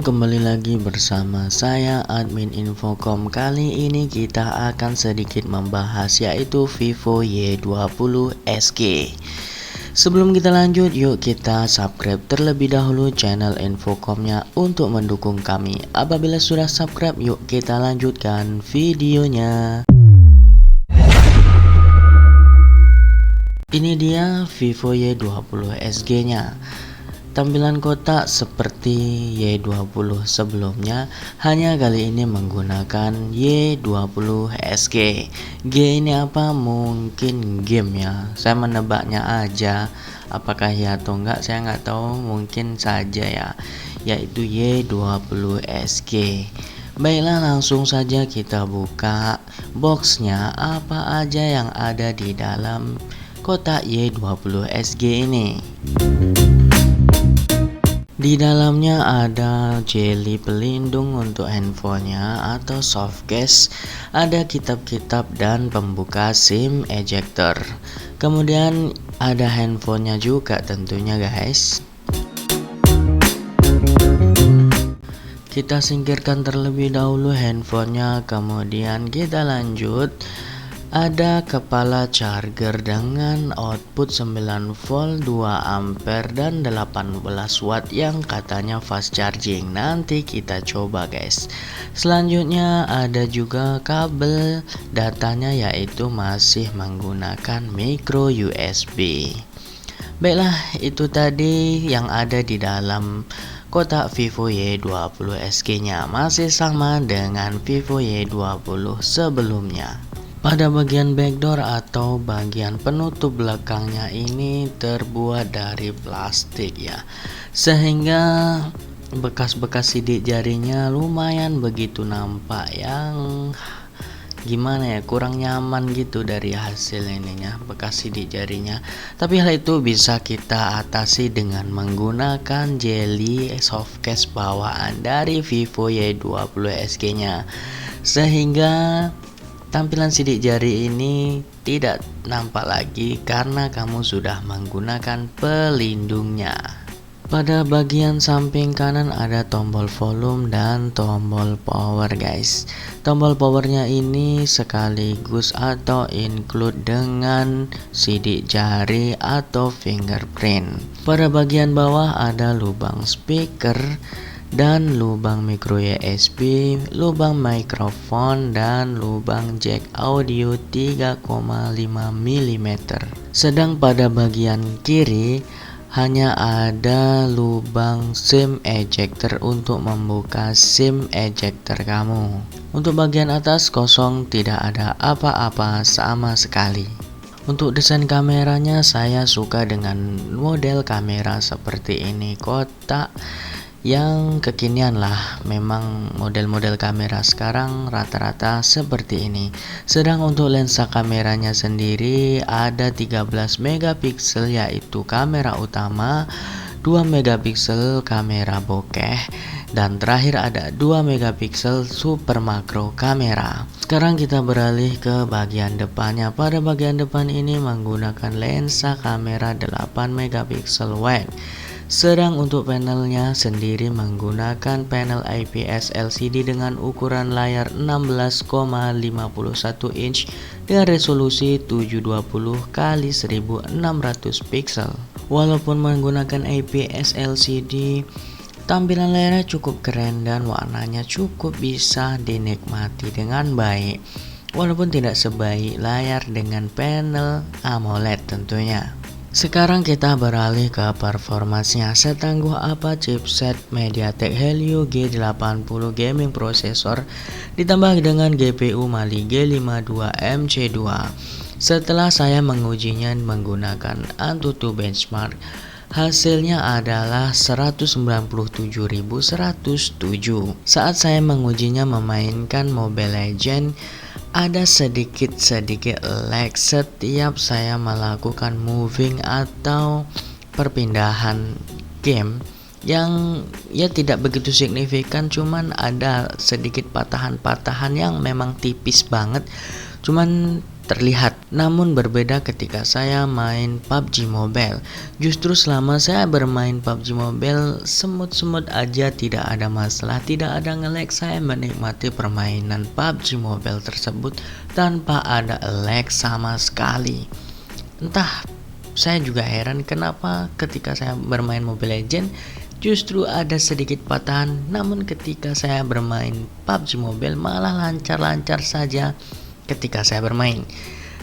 kembali lagi bersama saya admin Infocom. Kali ini kita akan sedikit membahas yaitu Vivo Y20 SG. Sebelum kita lanjut, yuk kita subscribe terlebih dahulu channel Infocomnya untuk mendukung kami. Apabila sudah subscribe, yuk kita lanjutkan videonya. Ini dia Vivo Y20 SG nya. Tampilan kotak seperti Y20 sebelumnya, hanya kali ini menggunakan Y20 SG. G ini apa? Mungkin game ya. Saya menebaknya aja. Apakah ya atau enggak saya nggak tahu, mungkin saja ya. Yaitu Y20 SG. Baiklah, langsung saja kita buka boxnya. Apa aja yang ada di dalam kotak Y20 SG ini? Di dalamnya ada jeli pelindung untuk handphonenya atau soft case, ada kitab-kitab dan pembuka SIM ejector. Kemudian ada handphonenya juga tentunya guys. Kita singkirkan terlebih dahulu handphonenya, kemudian kita lanjut. Ada kepala charger dengan output 9 volt 2 ampere dan 18 watt yang katanya fast charging. Nanti kita coba guys. Selanjutnya ada juga kabel datanya, yaitu masih menggunakan micro USB. Baiklah, itu tadi yang ada di dalam kotak Vivo Y20 SG nya. Masih sama dengan Vivo Y20 sebelumnya. Pada bagian backdoor atau bagian penutup belakangnya ini terbuat dari plastik ya, sehingga bekas-bekas sidik jarinya lumayan begitu nampak, yang gimana ya, kurang nyaman gitu dari hasil ininya, bekas sidik jarinya. Tapi hal itu bisa kita atasi dengan menggunakan jeli soft case bawaan dari Vivo Y20 SG nya, sehingga tampilan sidik jari ini tidak nampak lagi karena kamu sudah menggunakan pelindungnya. Pada bagian samping kanan ada tombol volume dan tombol power guys. Tombol powernya ini sekaligus atau include dengan sidik jari atau fingerprint. Pada bagian bawah ada lubang speaker dan lubang micro USB, lubang mikrofon dan lubang jack audio 3,5 mm. Sedang pada bagian kiri hanya ada lubang SIM ejector untuk membuka SIM ejector kamu. Untuk bagian atas kosong, tidak ada apa-apa sama sekali. Untuk desain kameranya saya suka dengan model kamera seperti ini, kotak yang kekinian lah. Memang model-model kamera sekarang rata-rata seperti ini. Sedang untuk lensa kameranya sendiri ada 13 megapiksel yaitu kamera utama, 2 megapiksel kamera bokeh, dan terakhir ada 2 megapiksel super makro kamera. Sekarang kita beralih ke bagian depannya. Pada bagian depan ini menggunakan lensa kamera 8 megapiksel wide. Sedang untuk panelnya sendiri menggunakan panel IPS LCD dengan ukuran layar 16,51 inch dengan resolusi 720 x 1600 pixel. Walaupun menggunakan IPS LCD, tampilan layarnya cukup keren dan warnanya cukup bisa dinikmati dengan baik, walaupun tidak sebaik layar dengan panel AMOLED tentunya. Sekarang kita beralih ke performanya. Setangguh apa chipset MediaTek Helio G80 gaming processor ditambah dengan GPU Mali G52 MC2. Setelah saya mengujinya menggunakan AnTuTu benchmark, hasilnya adalah 197.107. Saat saya mengujinya memainkan Mobile Legends, ada sedikit lag setiap saya melakukan moving atau perpindahan game yang ya tidak begitu signifikan, cuman ada sedikit patahan-patahan yang memang tipis banget, cuman terlihat. Namun berbeda ketika saya main PUBG Mobile. Justru selama saya bermain PUBG Mobile, semut-semut aja, tidak ada masalah, tidak ada nge-lag. Saya menikmati permainan PUBG Mobile tersebut tanpa ada lag sama sekali. Entah, saya juga heran kenapa ketika saya bermain Mobile Legends justru ada sedikit patahan, namun ketika saya bermain PUBG Mobile malah lancar-lancar saja ketika saya bermain.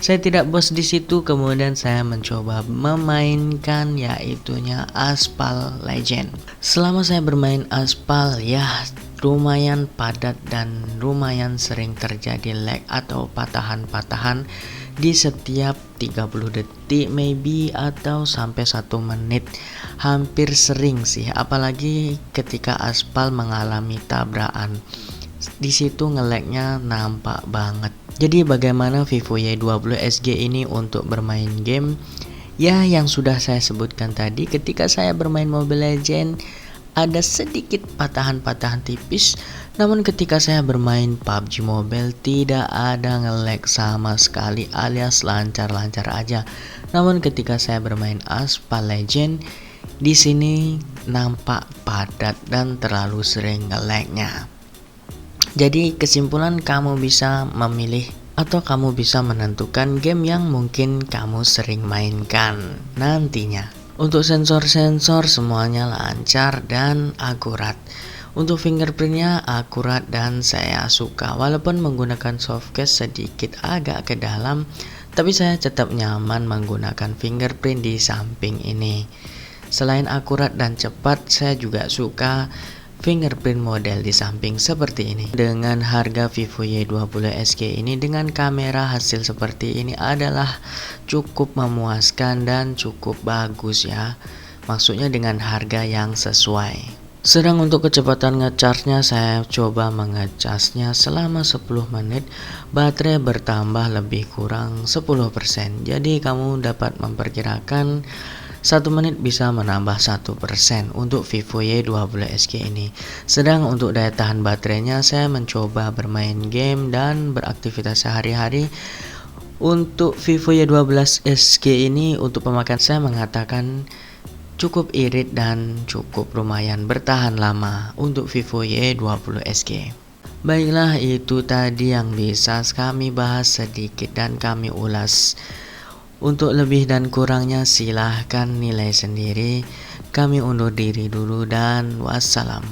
Saya tidak bos di situ, kemudian saya mencoba memainkan yaitunya Aspal Legend. Selama saya bermain Aspal, ya lumayan padat dan lumayan sering terjadi lag atau patahan-patahan di setiap 30 detik maybe atau sampai 1 menit. Hampir sering sih, apalagi ketika Aspal mengalami tabrakan. Di situ nge-lagnya nampak banget. Jadi bagaimana Vivo Y20 SG ini untuk bermain game? Ya, yang sudah saya sebutkan tadi, ketika saya bermain Mobile Legends ada sedikit patahan-patahan tipis, namun ketika saya bermain PUBG Mobile tidak ada nge-lag sama sekali alias lancar-lancar aja. Namun ketika saya bermain Aspal Legend, di sini nampak padat dan terlalu sering nge-lagnya. Jadi kesimpulan, kamu bisa memilih atau kamu bisa menentukan game yang mungkin kamu sering mainkan nantinya. Untuk sensor-sensor semuanya lancar dan akurat. Untuk fingerprintnya akurat dan saya suka. Walaupun menggunakan softcase sedikit agak ke dalam, tapi saya tetap nyaman menggunakan fingerprint di samping ini. Selain akurat dan cepat, saya juga suka fingerprint model di samping seperti ini. Dengan harga Vivo Y20 SG ini dengan kamera hasil seperti ini adalah cukup memuaskan dan cukup bagus ya. Maksudnya dengan harga yang sesuai. Sedang untuk kecepatan ngecharge-nya, saya coba mengecasnya selama 10 menit. Baterai bertambah lebih kurang 10%. Jadi kamu dapat memperkirakan 1 menit bisa menambah 1% untuk Vivo Y20 SG ini. Sedang untuk daya tahan baterainya, saya mencoba bermain game dan beraktivitas sehari-hari. Untuk Vivo Y12 SG ini untuk pemakaian saya mengatakan cukup irit dan cukup lumayan bertahan lama untuk Vivo Y20 SG. Baiklah, itu tadi yang bisa kami bahas sedikit dan kami ulas. Untuk lebih dan kurangnya silahkan nilai sendiri. Kami undur diri dulu dan wassalam.